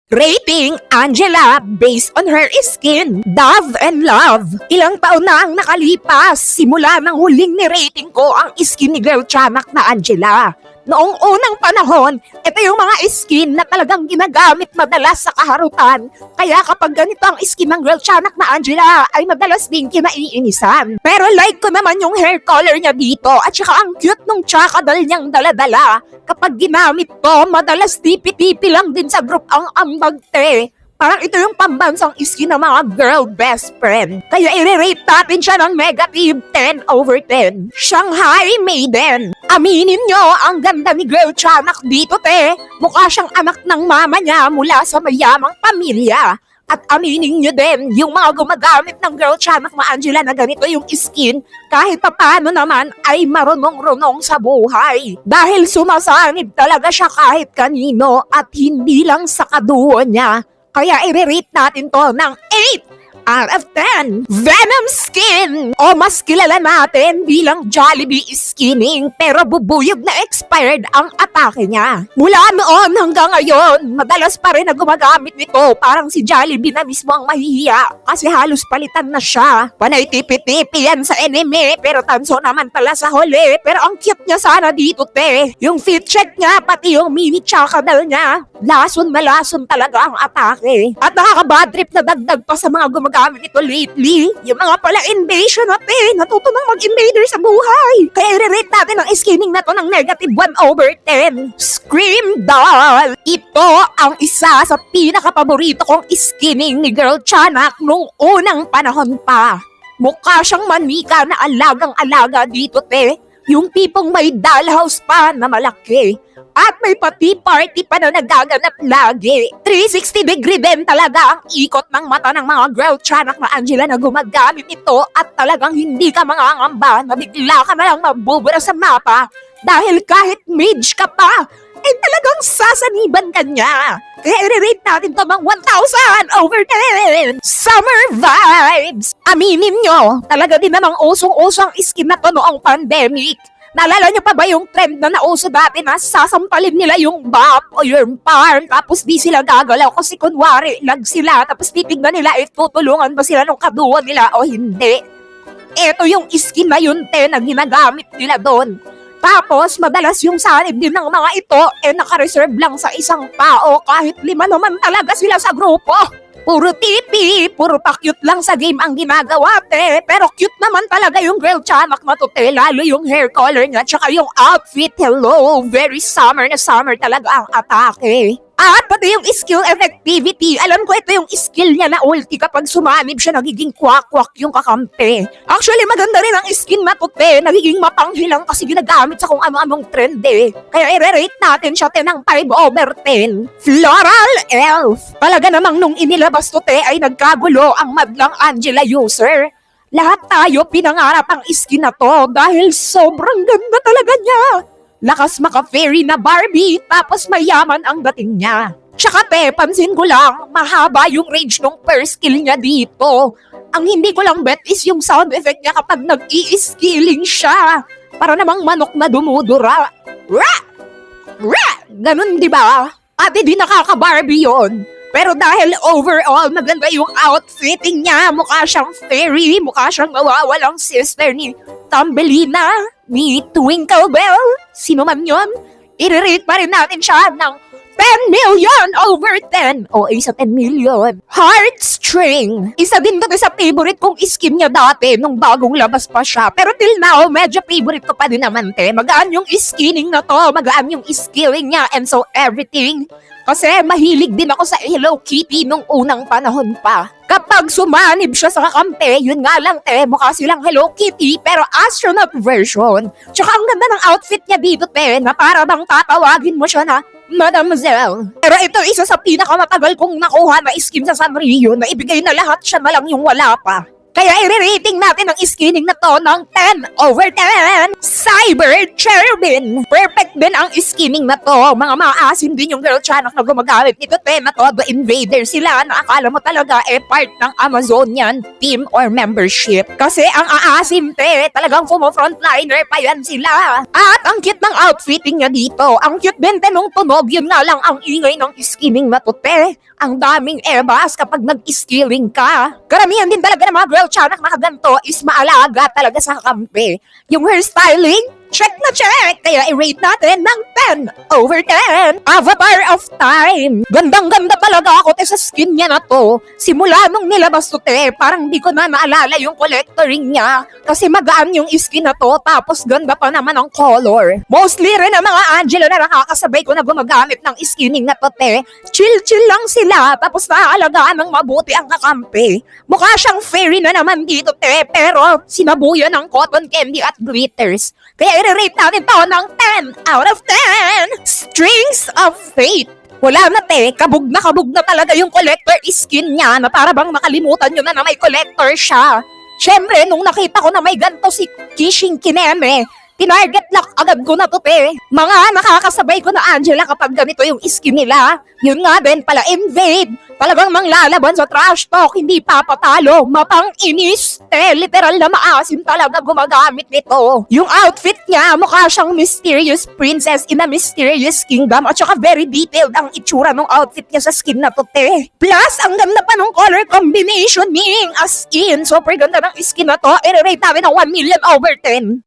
Rating Angela based on her skin. Dove and Love. Ilang taon na ang nakalipas simula nang huling ni-rating ko ang skin ni Girl Tiyamak na Angela. Noong unang panahon, ito yung mga skin na talagang ginagamit madalas sa kaharutan. Kaya kapag ganito ang skin ng Girl Tiyamak na Angela, ay madalas din kinaiinisan. Pero like ko naman yung hair color niya dito at saka ang cute nung tsakadal niyang daladala. Kapag ginamit to, madalas tipi-tipi lang din sa group ang ambagte. Parang ito yung pambansang skin ng mga girl best friend. Kaya i-rate natin siya ng negative 10/10. Shanghai Maiden. Aminin nyo, ang ganda ni Girl Tiyamak dito, te. Mukha siyang anak ng mama niya mula sa mayamang pamilya. At aminin nyo din, yung mga gumagamit ng Girl Tiyamak na Angela na ganito yung skin, kahit paano naman ay marunong-runong sa buhay. Dahil sumasanib talaga siya kahit kanino at hindi lang sa kaduo niya. Kaya i-rate natin to ng 8/10. Venom Skin! O mas kilala natin bilang Jollibee Skinning pero bubuyog na expired ang atake niya. Mula noon hanggang ngayon, madalas pa rin na gumagamit nito. Parang si Jollibee na mismo ang mahihiya kasi halos palitan na siya. Panay tipi-tipi yan sa enemy pero tanso naman pala sa huli. Pero ang cute niya sana dito, te. Yung fit check niya pati yung mini chakadal niya. Lason na lason talaga ang atake. At nakaka-bad trip na dagdag pa sa mga gumagamit ito lately. Yung mga pala invasion natin, natuto nang mag-invader sa buhay. Kaya i-rate natin ang skinning na to ng negative 1/10. Scream Doll. Ito ang isa sa pinaka-paborito kong skinning ni Girl Tiyamak nung unang panahon pa. Mukha siyang manika na alagang-alaga dito, te. Yung tipong may dollhouse pa na malaki. At may pati party pa na nagaganap lagi. 360-degree din talaga ang ikot ng mata ng mga Girl Tiyamak na Angela na gumagamit ito at talagang hindi ka mangangamba na bigla ka na lang mabubura sa mapa dahil kahit mage ka pa, ay talagang sasaniban ka niya. Kaya i-rate natin to ng 1,000/10. Summer Vibes! Aminin nyo, talaga din namang usong-usong skin na to noong pandemic. Naalala nyo pa ba yung trend na nauso dati na sasampalin nila yung bump o yung palm tapos di sila gagalaw kasi kunwari lag sila tapos titignan nila tutulungan ba sila nung kaduwa nila o hindi. Ito yung skin na yun, te, na ginagamit nila doon. Tapos madalas yung sanib din ng mga ito naka-reserve lang sa isang tao kahit 5 naman talaga sila sa grupo. Puro tipi, puro pa-cute lang sa game ang ginagawa, te. Pero cute naman talaga yung Girl Tiyamak na to, te. Lalo yung hair color niya, tsaka yung outfit. Hello, very summer na summer talaga ang atake. At pati yung skill effectivity. Alam ko ito yung skill niya na ulti kapag sumanib siya, nagiging kwak-kwak yung kakampi. Actually, maganda rin ang skin na to, te. Nagiging mapanghilang kasi ginagamit sa kung ano-anong trend, eh. Kaya i-rate natin siya, te, ng 5/10. Floral Elf. Talaga namang nung inilabas to, te, ay nagkagulo ang madlang Angela user. Lahat tayo pinangarap ang skin na to dahil sobrang ganda talaga niya. Lakas maka-fairy na Barbie, tapos mayaman ang dating niya. Tsaka, te, pansin ko lang, mahaba yung range ng per skill niya dito. Ang hindi ko lang bet is yung sound effect niya kapag nag-i-skilling siya. Para namang manok na dumudura. Rah! Rah! Ganun, di ba? At hindi nakaka-Barbie yun. Pero dahil overall maganda yung outfitting niya, mukha siyang fairy, mukha siyang mawawalang sister ni Thumbelina, ni Twinkle Bell, sino man yun, i-rate pa rin natin siya ng 10,000/10 o isa 10 million. Heartstring. Isa din to sa favorite kong skin niya dati nung bagong labas pa siya. Pero till now, medyo favorite ko pa din naman, te. Magaan yung skinning na to, magaan yung skilling niya and so everything. Kasi mahilig din ako sa Hello Kitty nung unang panahon pa. Kapag sumanib siya sa kakampi, yun nga lang, te, mukha silang Hello Kitty pero astronaut version. Tsaka ang ganda ng outfit niya dito, te, na para bang tatawagin mo siya na Mademoiselle. Pero ito isa sa pinakamatagal kong nakuha na skin sa Sanrio na ibigay na lahat siya na lang yung wala pa. Kaya i-rating natin ang skinning na to ng 10/10. Cyber Cherubin. Perfect din ang skinning na to. Mga maasim din yung girl chanak na gumagamit nito. Na to, the invader sila na akala mo talaga part ng Amazonian team or membership. Kasi ang aasim talagang frontliner pa yan sila. At ang cute ng outfitting niya dito. Ang cute din nung tunog. Yun nga lang ang ingay ng skinning na to Ang daming airbus kapag nag-skilling ka. Karamihan din talaga ng mga girl chanak na kaganto is maalaga talaga sa kakampi. Yung hairstyling, check na check! Kaya i-rate natin ng 10/10. Avatar of Time. Gandang-ganda talaga ako sa skin niya na to. Simula nung nilabas to parang di ko na naalala yung collectoring niya. Kasi magaan yung skin na to, tapos ganda pa naman ang color. Mostly rin ang mga Angelo na nakakasabay ko na gumagamit ng skinning na to Chill-chill lang sila, tapos naaalagaan ng mabuti ang kakampi. Mukha siyang fairy na naman dito pero sinabuyan ng cotton candy at glitters. Kaya i-rate natin to ng 10/10. Strings of Fate. Wala na kabog na talaga yung collector skin niya na para bang nakalimutan nyo na may collector siya. Siyempre, nung nakita ko na may ganto si Kishing Kineme, tinarget lock agad ko na to Mga nakakasabay ko na Angela kapag ganito yung skin nila. Yun nga din pala, invade. Talagang manglalaban sa trash talk, hindi papatalo. Mapang-inis, literal na maasim talaga gumagamit nito. Yung outfit niya, mukha siyang mysterious princess in a mysterious kingdom. At saka very detailed ang itsura ng outfit niya sa skin na to Plus, ang ganda pa ng color combination as in. Super ganda ng skin na to. I-rate namin ng 1,000,000/10.